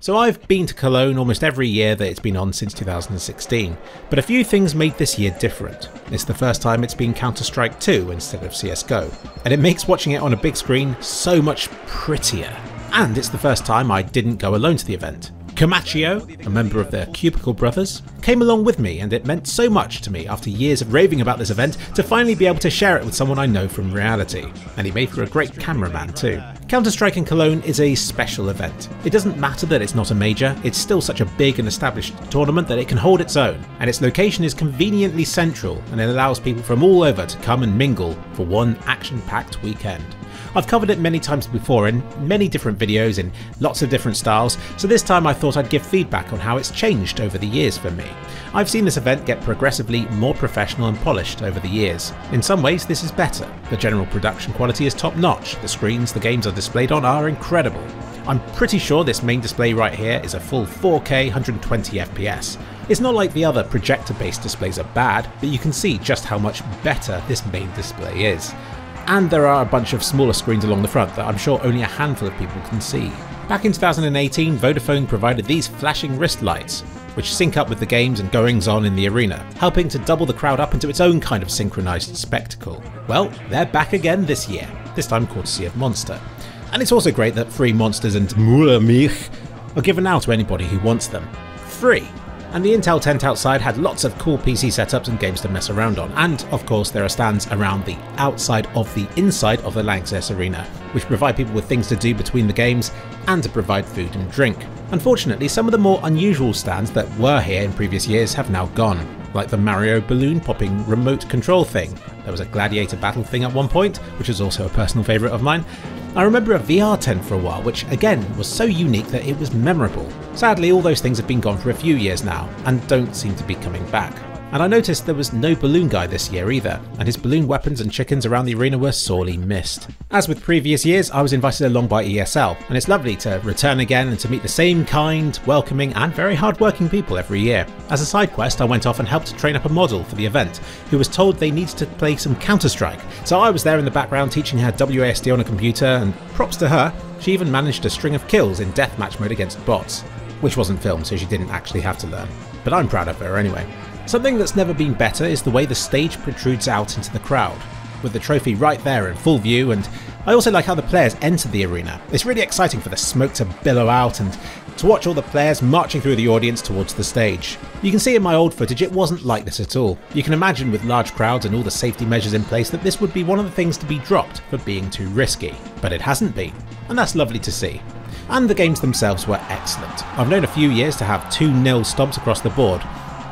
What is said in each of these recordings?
So I've been to Cologne almost every year that it's been on since 2016, but a few things made this year different. It's the first time it's been Counter-Strike 2 instead of CSGO, and it makes watching it on a big screen so much prettier. And it's the first time I didn't go alone to the event. Comacchio, a member of the Cubicle Brothers, came along with me, and it meant so much to me after years of raving about this event to finally be able to share it with someone I know from reality. And he made for a great cameraman too. Counter-Strike in Cologne is a special event. It doesn't matter that it's not a major, it's still such a big and established tournament that it can hold its own, and its location is conveniently central, and it allows people from all over to come and mingle for one action-packed weekend. I've covered it many times before in many different videos in lots of different styles, so this time I thought I'd give feedback on how it's changed over the years for me. I've seen this event get progressively more professional and polished over the years. In some ways this is better. The general production quality is top notch, the screens the games are displayed on are incredible. I'm pretty sure this main display right here is a full 4K 120 FPS. It's not like the other projector-based displays are bad, but you can see just how much better this main display is. And there are a bunch of smaller screens along the front that I'm sure only a handful of people can see. Back in 2018, Vodafone provided these flashing wrist lights, which sync up with the games and goings on in the arena, helping to double the crowd up into its own kind of synchronised spectacle. Well, they're back again this year, this time courtesy of Monster. And it's also great that free monsters and Murmich are given out to anybody who wants them. Free! And the Intel tent outside had lots of cool PC setups and games to mess around on, and of course there are stands around the outside of the inside of the Lanxess Arena, which provide people with things to do between the games and to provide food and drink. Unfortunately, some of the more unusual stands that were here in previous years have now gone, like the Mario balloon popping remote control thing. There was a gladiator battle thing at one point, which was also a personal favourite of mine. I remember a VR tent for a while, which again was so unique that it was memorable. Sadly, all those things have been gone for a few years now, and don't seem to be coming back. And I noticed there was no balloon guy this year either, and his balloon weapons and chickens around the arena were sorely missed. As with previous years, I was invited along by ESL, and it's lovely to return again and to meet the same kind, welcoming and very hard-working people every year. As a side quest, I went off and helped to train up a model for the event, who was told they needed to play some Counter-Strike, so I was there in the background teaching her WASD on a computer, and props to her, she even managed a string of kills in deathmatch mode against bots. Which wasn't filmed, so she didn't actually have to learn. But I'm proud of her anyway. Something that's never been better is the way the stage protrudes out into the crowd, with the trophy right there in full view, and I also like how the players enter the arena. It's really exciting for the smoke to billow out and to watch all the players marching through the audience towards the stage. You can see in my old footage it wasn't like this at all. You can imagine with large crowds and all the safety measures in place that this would be one of the things to be dropped for being too risky, but it hasn't been, and that's lovely to see. And the games themselves were excellent. I've known a few years to have 2-0 stomps across the board,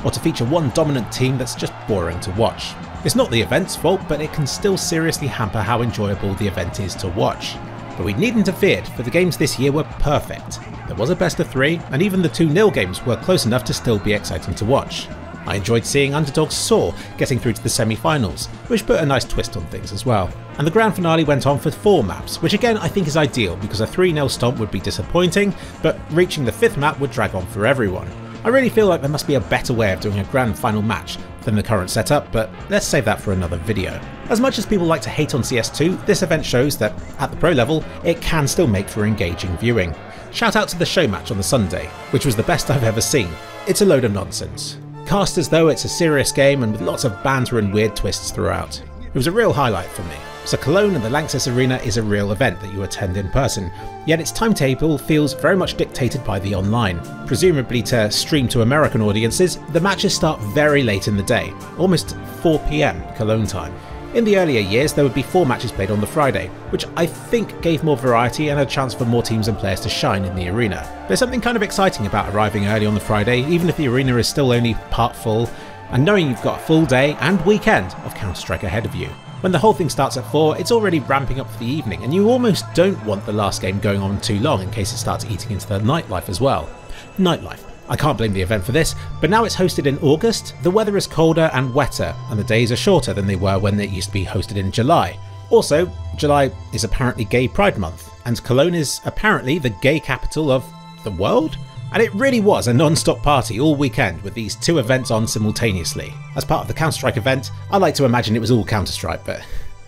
or to feature one dominant team that's just boring to watch. It's not the event's fault, but it can still seriously hamper how enjoyable the event is to watch. But we needn't have feared, for the games this year were perfect. There was a best of 3, and even the 2-0 games were close enough to still be exciting to watch. I enjoyed seeing underdogs soar, getting through to the semi-finals, which put a nice twist on things as well. And the grand finale went on for 4 maps, which again I think is ideal because a 3-0 stomp would be disappointing, but reaching the 5th map would drag on for everyone. I really feel like there must be a better way of doing a grand final match than the current setup, but let's save that for another video. As much as people like to hate on CS2, this event shows that, at the pro level, it can still make for engaging viewing. Shout out to the Showmatch on the Sunday, which was the best I've ever seen. It's a load of nonsense. Cast as though it's a serious game and with lots of banter and weird twists throughout. It was a real highlight for me. So Cologne and the Lanxess Arena is a real event that you attend in person, yet its timetable feels very much dictated by the online. Presumably to stream to American audiences, the matches start very late in the day, almost 4 PM Cologne time. In the earlier years there would be 4 matches played on the Friday, which I think gave more variety and a chance for more teams and players to shine in the arena. There's something kind of exciting about arriving early on the Friday, even if the arena is still only part full, and knowing you've got a full day and weekend of Counter-Strike ahead of you. When the whole thing starts at 4, it's already ramping up for the evening, and you almost don't want the last game going on too long in case it starts eating into the nightlife as well. Nightlife. I can't blame the event for this, but now it's hosted in August, the weather is colder and wetter, and the days are shorter than they were when it used to be hosted in July. Also, July is apparently Gay Pride Month, and Cologne is apparently the gay capital of the world? And it really was a non-stop party all weekend with these 2 events on simultaneously. As part of the Counter-Strike event, I like to imagine it was all Counter-Strike, but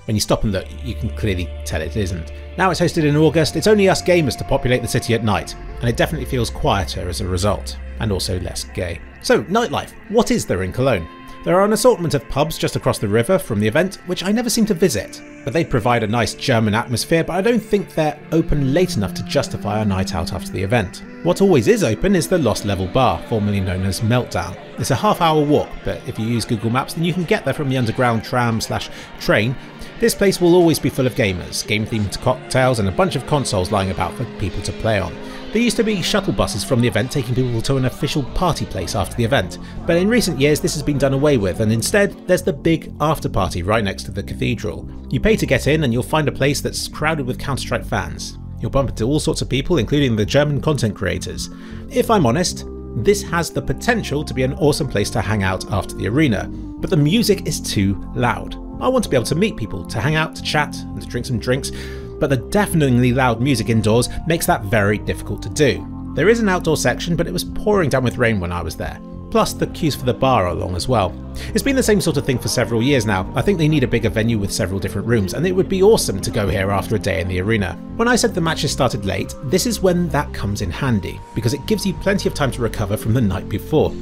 When you stop and look, you can clearly tell it isn't. Now it's hosted in August, it's only us gamers to populate the city at night, and it definitely feels quieter as a result, and also less gay. So, nightlife. What is there in Cologne? There are an assortment of pubs just across the river from the event, which I never seem to visit. But they provide a nice German atmosphere, but I don't think they're open late enough to justify a night out after the event. What always is open is the Lost Level Bar, formerly known as Meltdown. It's a half-hour walk, but if you use Google Maps then you can get there from the underground tram/train. This place will always be full of gamers, game-themed cocktails and a bunch of consoles lying about for people to play on. There used to be shuttle buses from the event taking people to an official party place after the event, but in recent years this has been done away with, and instead there's the big after party right next to the Cathedral. You pay to get in and you'll find a place that's crowded with Counter-Strike fans. You'll bump into all sorts of people, including the German content creators. If I'm honest, this has the potential to be an awesome place to hang out after the arena, but the music is too loud. I want to be able to meet people, to hang out, to chat, and to drink some drinks, but the deafeningly loud music indoors makes that very difficult to do. There is an outdoor section, but it was pouring down with rain when I was there. Plus the queues for the bar are long as well. It's been the same sort of thing for several years now. I think they need a bigger venue with several different rooms, and it would be awesome to go here after a day in the arena. When I said the matches started late, this is when that comes in handy, because it gives you plenty of time to recover from the night before.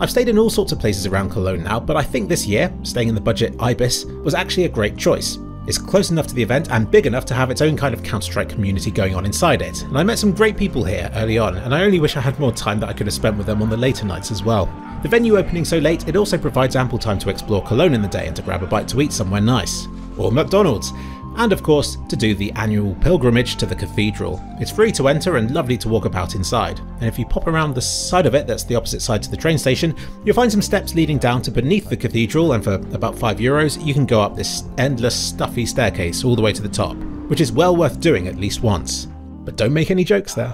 I've stayed in all sorts of places around Cologne now, but I think this year, staying in the budget Ibis was actually a great choice. It's close enough to the event and big enough to have its own kind of Counter-Strike community going on inside it, and I met some great people here early on, and I only wish I had more time that I could have spent with them on the later nights as well. The venue opening so late, it also provides ample time to explore Cologne in the day and to grab a bite to eat somewhere nice. Or McDonald's. And of course, to do the annual pilgrimage to the Cathedral. It's free to enter and lovely to walk about inside, and if you pop around the side of it that's the opposite side to the train station, you'll find some steps leading down to beneath the Cathedral, and for about €5 you can go up this endless stuffy staircase all the way to the top, which is well worth doing at least once. But don't make any jokes there.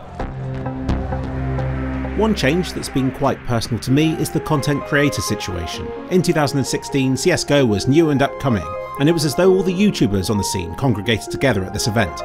One change that's been quite personal to me is the content creator situation. In 2016, CSGO was new and upcoming, and it was as though all the YouTubers on the scene congregated together at this event,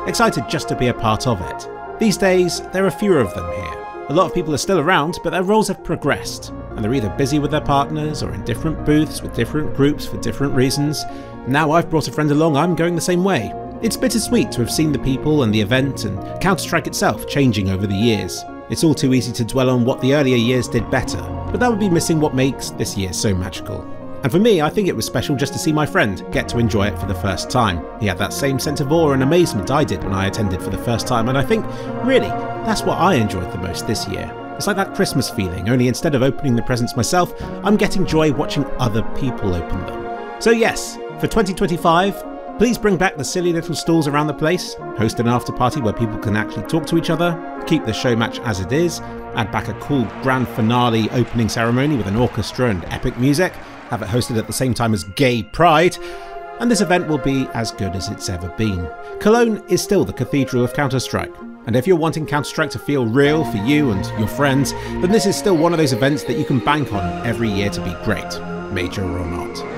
excited just to be a part of it. These days, there are fewer of them here. A lot of people are still around, but their roles have progressed, and they're either busy with their partners or in different booths with different groups for different reasons. Now I've brought a friend along, I'm going the same way. It's bittersweet to have seen the people and the event and Counter-Strike itself changing over the years. It's all too easy to dwell on what the earlier years did better, but that would be missing what makes this year so magical. And for me, I think it was special just to see my friend get to enjoy it for the first time. He had that same sense of awe and amazement I did when I attended for the first time, and I think, really, that's what I enjoyed the most this year. It's like that Christmas feeling, only instead of opening the presents myself, I'm getting joy watching other people open them. So yes, for 2025, please bring back the silly little stalls around the place, host an after party where people can actually talk to each other, keep the Showmatch as it is, add back a cool grand finale opening ceremony with an orchestra and epic music, have it hosted at the same time as Gay Pride, and this event will be as good as it's ever been. Cologne is still the cathedral of Counter-Strike, and if you're wanting Counter-Strike to feel real for you and your friends, then this is still one of those events that you can bank on every year to be great, major or not.